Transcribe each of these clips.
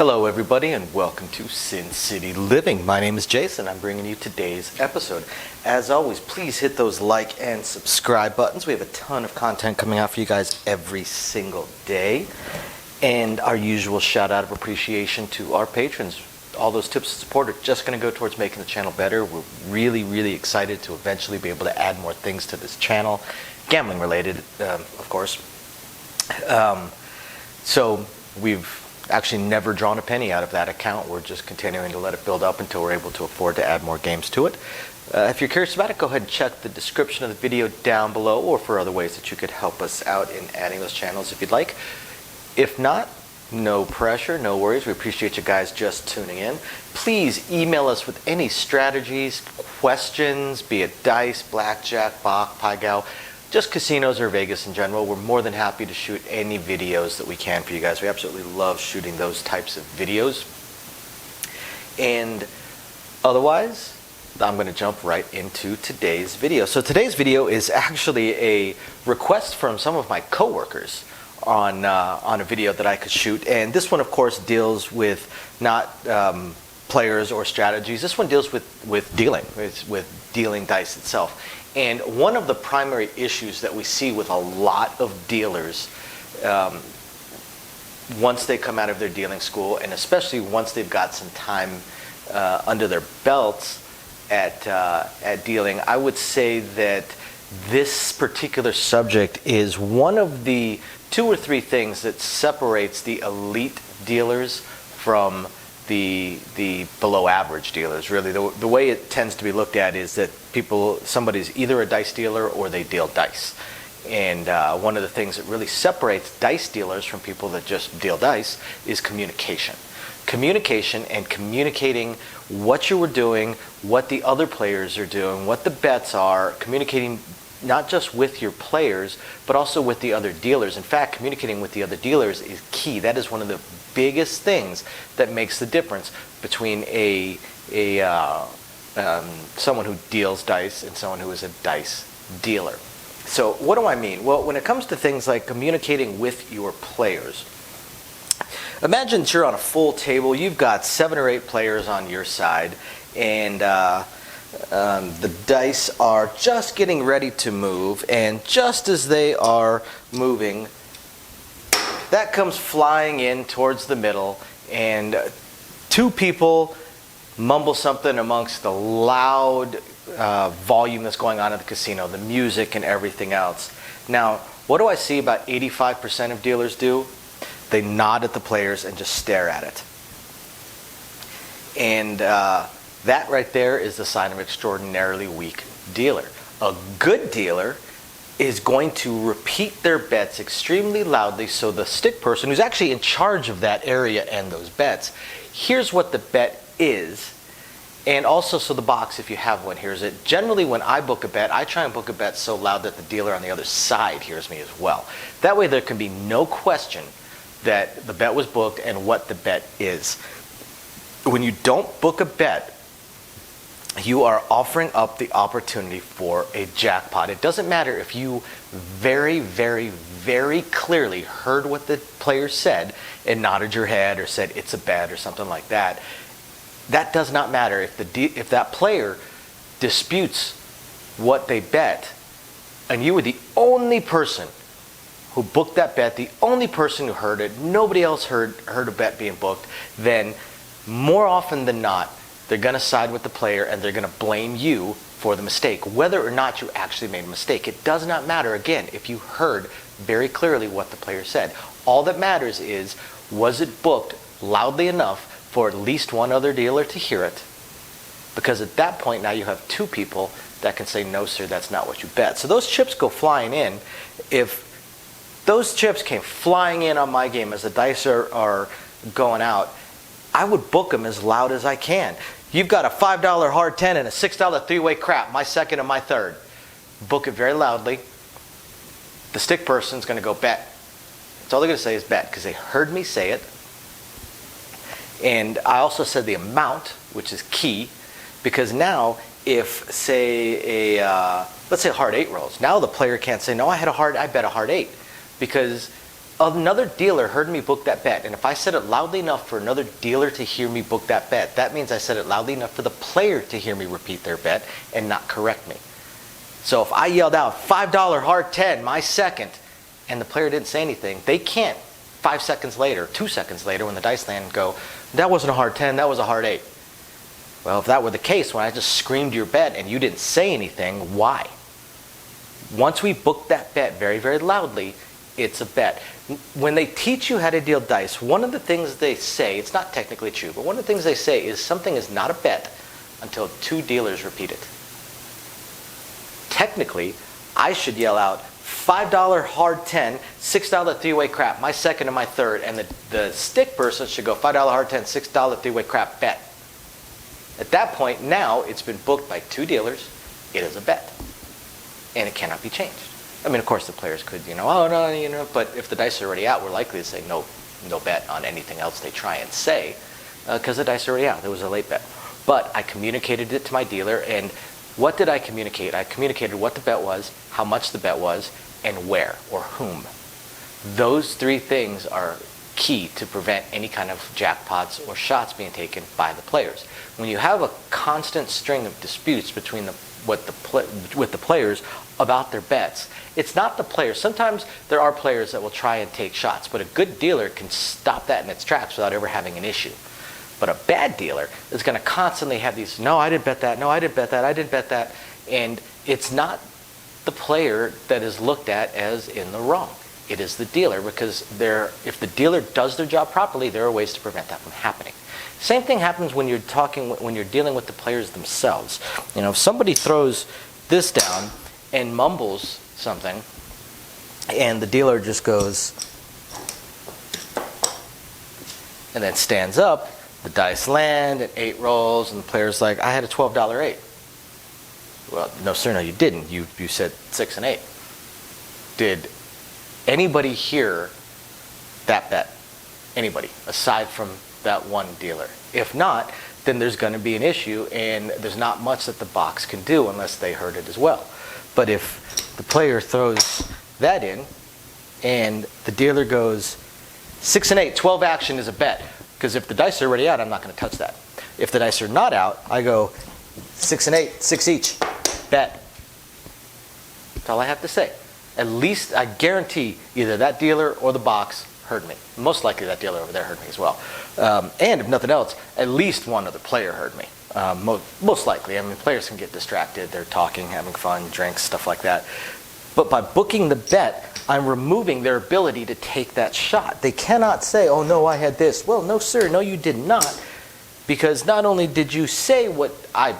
Hello everybody and welcome to Sin City Living. My name is Jason. I'm bringing you today's episode. As always, please hit those like and subscribe buttons. We have a ton of content coming out for you guys every single day. And our usual shout out of appreciation to our patrons. All those tips of support are just going to go towards making the channel better. We're really excited to eventually be able to add more things to this channel. Gambling related, of course. So we've actually never drawn a penny out of that account. We're just continuing to let it build up until we're able to afford to add more games to it. If you're curious about it, go ahead and check the description of the video down below, or for other ways that you could help us out in adding those channels if you'd like. If not, no pressure, no worries. We appreciate you guys just tuning in. Please email us with any strategies, questions, be it dice, blackjack, bach, pai gow, just casinos or Vegas in general. We're more than happy to shoot any videos that we can for you guys. We absolutely love shooting those types of videos. And otherwise, I'm going to jump right into today's video. So today's video is actually a request from some of my coworkers on a video that I could shoot. And this one, of course, deals with not players or strategies. This one deals with dealing, with dealing dice itself. And one of the primary issues that we see with a lot of dealers once they come out of their dealing school, and especially once they've got some time under their belts at dealing, I would say that this particular subject is one of the 2 or 3 things that separates the elite dealers from the below average dealers. Really, the way it tends to be looked at is that somebody's either a dice dealer or they deal dice. And one of the things that really separates dice dealers from people that just deal dice is communication. Communication and communicating what you were doing, what the other players are doing, what the bets are, communicating not just with your players, but also with the other dealers. In fact, communicating with the other dealers is key. That is one of the biggest things that makes the difference between someone who deals dice and someone who is a dice dealer. So what do I mean? Well, when it comes to things like communicating with your players, imagine that you're on a full table. You've got 7 or 8 players on your side, and the dice are just getting ready to move, and just as they are moving, that comes flying in towards the middle, and 2 people mumble something amongst the loud volume that's going on at the casino, the music and everything else. Now, what do I see about 85% of dealers do? They nod at the players and just stare at it. And that right there is the sign of an extraordinarily weak dealer. A good dealer is going to repeat their bets extremely loudly so the stick person, who's actually in charge of that area and those bets, hears what the bet is, and also so the box, if you have one, hears it. Generally, when I book a bet, I try and book a bet so loud that the dealer on the other side hears me as well. That way there can be no question that the bet was booked and what the bet is. When you don't book a bet, you are offering up the opportunity for a jackpot. It doesn't matter if you very clearly heard what the player said and nodded your head or said it's a bet or something like that. That does not matter. If that player disputes what they bet and you were the only person who booked that bet, the only person who heard it, nobody else heard a bet being booked, then more often than not, they're going to side with the player and they're going to blame you for the mistake, whether or not you actually made a mistake. It does not matter, again, if you heard very clearly what the player said. All that matters is, was it booked loudly enough for at least one other dealer to hear it? Because at that point, now you have 2 people that can say, no, sir, that's not what you bet. So those chips go flying in. If those chips came flying in on my game as the dice are going out, I would book them as loud as I can. You've got a $5 hard 10 and a $6 3-way crap, my second and my third. Book it very loudly. The stick person's going to go bet. That's all they're going to say is bet, because they heard me say it. And I also said the amount, which is key, because now if, say, let's say a hard 8 rolls, now the player can't say, no, I bet a hard 8, because another dealer heard me book that bet, and if I said it loudly enough for another dealer to hear me book that bet, that means I said it loudly enough for the player to hear me repeat their bet and not correct me. So if I yelled out $5 hard 10, my second, and the player didn't say anything, they can't 5 seconds later, 2 seconds later, when the dice land, go, that wasn't a hard 10, that was a hard 8. Well, if that were the case, when I just screamed your bet and you didn't say anything, why? Once we book that bet very, very loudly, it's a bet. When they teach you how to deal dice, one of the things they say, it's not technically true, but one of the things they say is something is not a bet until 2 dealers repeat it. Technically, I should yell out $5 hard 10, $6 three-way crap, my second and my third, and the stick person should go $5 hard 10, $6 three-way crap bet. At that point, now it's been booked by 2 dealers, it is a bet, and it cannot be changed. I mean, of course, the players could, oh no, but if the dice are already out, we're likely to say no bet on anything else they try and say, because the dice are already out. It was a late bet. But I communicated it to my dealer, and what did I communicate? I communicated what the bet was, how much the bet was, and where or whom. Those 3 things are key to prevent any kind of jackpots or shots being taken by the players. When you have a constant string of disputes between with the players about their bets, it's not the players. Sometimes there are players that will try and take shots, but a good dealer can stop that in its tracks without ever having an issue. But a bad dealer is going to constantly have these, no, I didn't bet that, no, I didn't bet that, I didn't bet that, and it's not the player that is looked at as in the wrong. It is the dealer, because if the dealer does their job properly, there are ways to prevent that from happening. Same thing happens when you're dealing with the players themselves. If somebody throws this down and mumbles something, and the dealer just goes and then stands up, the dice land, and 8 rolls, and the player's like, I had a $12 8. Well, no, sir, no, you didn't. You said 6 and 8. Did anybody hear that bet? Anybody, aside from that one dealer? If not, then there's going to be an issue, and there's not much that the box can do unless they heard it as well. But if the player throws that in, and the dealer goes 6 and 8, 12 action is a bet. Because if the dice are already out, I'm not going to touch that. If the dice are not out, I go 6 and 8, 6 each, bet. That's all I have to say. At least I guarantee either that dealer or the box heard me. Most likely that dealer over there heard me as well. And if nothing else, at least one other player heard me. Most likely. I mean, players can get distracted. They're talking, having fun, drinks, stuff like that. But by booking the bet, I'm removing their ability to take that shot. They cannot say, oh no, I had this. Well, no sir, no you did not. Because not only did you say what I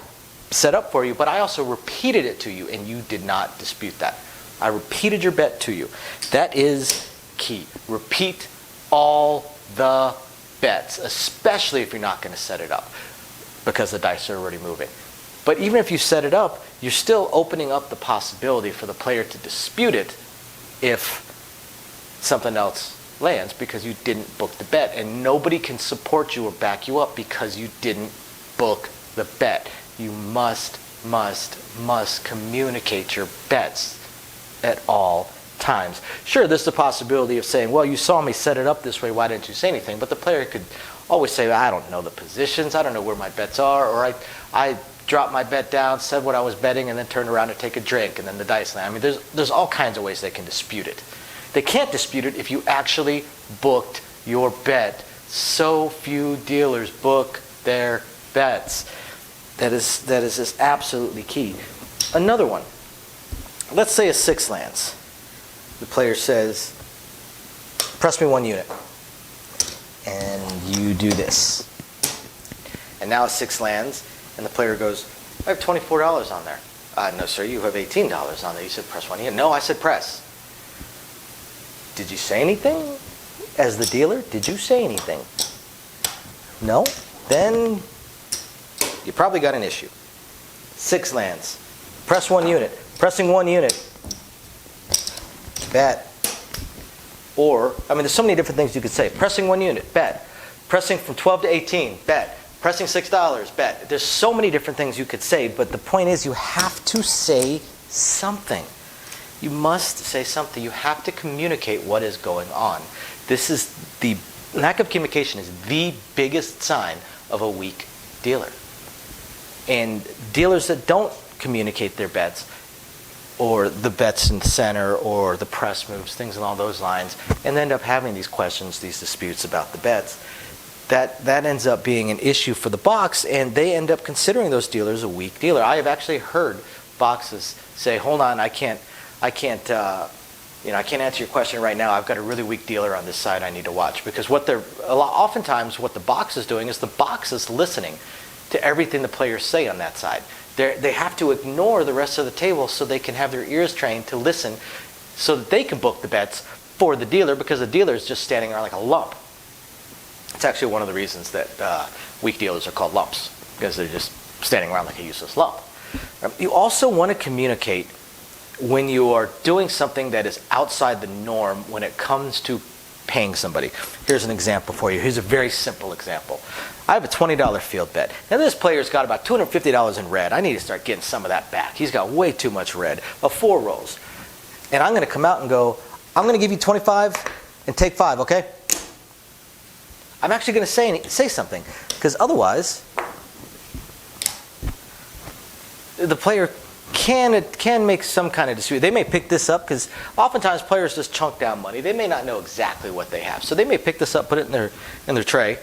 set up for you, but I also repeated it to you, and you did not dispute that. I repeated your bet to you. That is key. Repeat all the bets, especially if you're not going to set it up, because the dice are already moving. But even if you set it up, you're still opening up the possibility for the player to dispute it if something else lands, because you didn't book the bet. And nobody can support you or back you up because you didn't book the bet. You must communicate your bets at all times. Sure, there's the possibility of saying, well, you saw me set it up this way, why didn't you say anything? But the player could always say, I don't know the positions, I don't know where my bets are, or I dropped my bet down, said what I was betting, and then turned around to take a drink, and then the dice land. I mean, there's all kinds of ways they can dispute it. They can't dispute it if you actually booked your bet. So few dealers book their bets. That is just absolutely key. Another one. Let's say a 6 lands. The player says, press me 1 unit. And you do this. And now a 6 lands, and the player goes, I have $24 on there. No, sir, you have $18 on there. You said press 1 unit. No, I said press. Did you say anything? As the dealer, did you say anything? No? Then you probably got an issue. 6 lands. Press 1 unit. Pressing 1 unit. Bet. Or, I mean, there's so many different things you could say. Pressing 1 unit. Bet. Pressing from 12 to 18. Bet. Pressing $6. Bet. There's so many different things you could say, but the point is you have to say something. You must say something. You have to communicate what is going on. This is the lack of communication is the biggest sign of a weak dealer. And dealers that don't communicate their bets, or the bets in the center, or the press moves, things along those lines, and end up having these questions, these disputes about the bets, that ends up being an issue for the box, and they end up considering those dealers a weak dealer. I have actually heard boxes say, "Hold on, I can't answer your question right now. I've got a really weak dealer on this side. I need to watch." Because oftentimes what the box is doing is the box is listening to everything the players say on that side. They have to ignore the rest of the table so they can have their ears trained to listen, so that they can book the bets for the dealer, because the dealer is just standing around like a lump. It's actually one of the reasons that weak dealers are called lumps, because they're just standing around like a useless lump. You also want to communicate when you are doing something that is outside the norm when it comes to paying somebody. Here's an example for you. Here's a very simple example. I have a $20 field bet. Now this player's got about $250 in red. I need to start getting some of that back. He's got way too much red. Of 4 rolls. And I'm going to come out and go, "I'm going to give you 25 and take 5, okay?" I'm actually going to say something, because otherwise the player can make some kind of dispute. They may pick this up, because oftentimes players just chunk down money. They may not know exactly what they have, so they may pick this up, put it in their tray,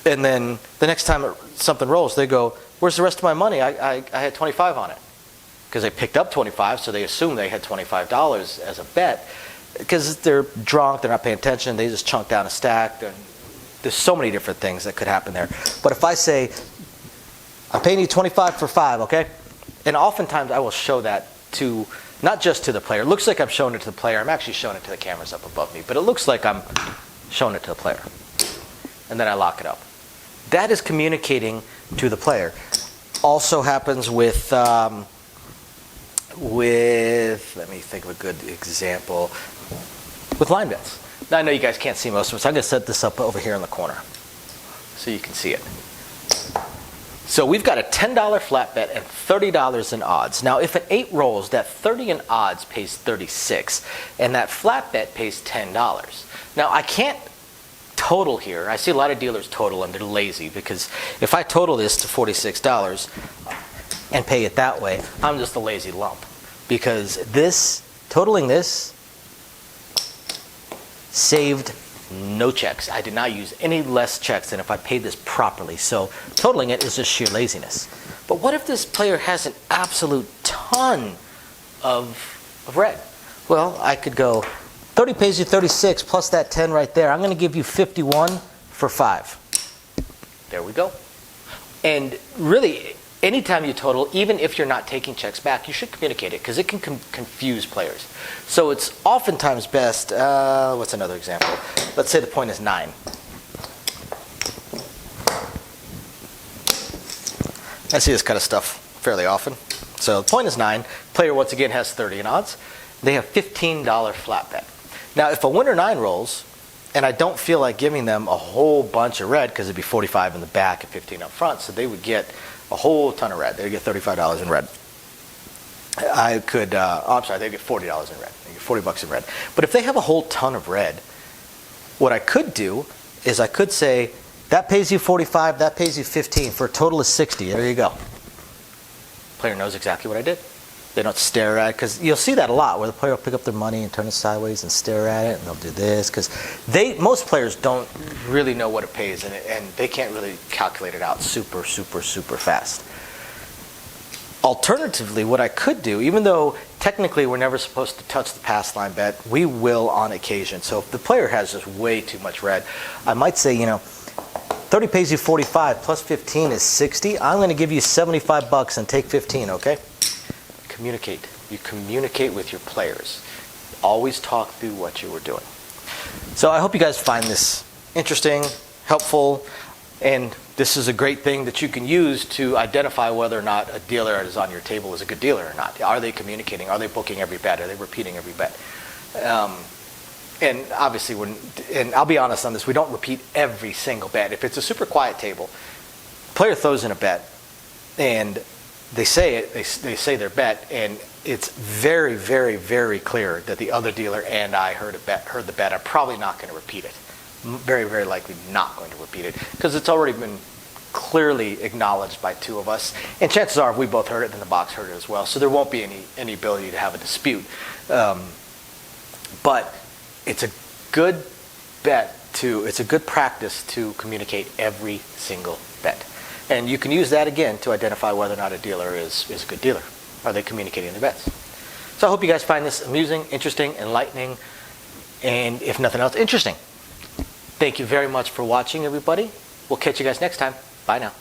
and then the next time something rolls, they go, "Where's the rest of my money? I had 25 on it," because they picked up 25, so they assume they had $25 as a bet. Because they're drunk, they're not paying attention, they just chunk down a stack. There's so many different things that could happen there. But if I say, "I'm paying you 25 for 5, okay?" And oftentimes I will show that to, not just to the player. It looks like I'm showing it to the player. I'm actually showing it to the cameras up above me. But it looks like I'm showing it to the player. And then I lock it up. That is communicating to the player. Also happens with let me think of a good example, with line bets. Now I know you guys can't see most of it, so I'm going to set this up over here in the corner so you can see it. So we've got a $10 flat bet and $30 in odds. Now if an 8 rolls, that 30 in odds pays 36, and that flat bet pays $10. Now I can't total here. I see a lot of dealers total, and they're lazy, because if I total this to $46 and pay it that way, I'm just a lazy lump. Because totaling this saved no checks. I did not use any less checks than if I paid this properly. So totaling it is just sheer laziness. But what if this player has an absolute ton of red? Well, I could go, 30 pays you 36 plus that 10 right there. I'm going to give you 51 for 5. There we go. And really, anytime you total, even if you're not taking checks back, you should communicate it, because it can confuse players. So it's oftentimes best, what's another example? Let's say the point is 9. I see this kind of stuff fairly often. So the point is 9. Player once again has 30 in odds. They have $15 flat bet. Now if a winner 9 rolls, and I don't feel like giving them a whole bunch of red, because it'd be 45 in the back and 15 up front, so they would get a whole ton of red. They'd get $35 in red. I could, they'd get $40 in red. They'd get $40 in red. But if they have a whole ton of red, what I could do is I could say, that pays you 45, that pays you 15, for a total of 60. There you go. Player knows exactly what I did. They don't stare at it, because you'll see that a lot, where the player will pick up their money and turn it sideways and stare at it, and they'll do this, because most players don't really know what it pays, and they can't really calculate it out super fast. Alternatively, what I could do, even though technically we're never supposed to touch the pass line bet, we will on occasion. So if the player has just way too much red, I might say, 30 pays you 45 plus 15 is 60. I'm going to give you $75 and take 15, okay? Communicate. You communicate with your players. Always talk through what you were doing. So I hope you guys find this interesting, helpful, and this is a great thing that you can use to identify whether or not a dealer that is on your table is a good dealer or not. Are they communicating? Are they booking every bet? Are they repeating every bet? And obviously, and I'll be honest on this, we don't repeat every single bet. If it's a super quiet table, player throws in a bet, and they say it, they say their bet, and it's very, very, very clear that the other dealer and I heard the bet, I'm probably not going to repeat it. Very, very likely not going to repeat it because it's already been clearly acknowledged by two of us. And chances are, if we both heard it, then the box heard it as well. So there won't be any ability to have a dispute. But it's a good it's a good practice to communicate every single bet. And you can use that again to identify whether or not a dealer is a good dealer. Are they communicating their bets? So I hope you guys find this amusing, interesting, enlightening, and if nothing else, interesting. Thank you very much for watching, everybody. We'll catch you guys next time. Bye now.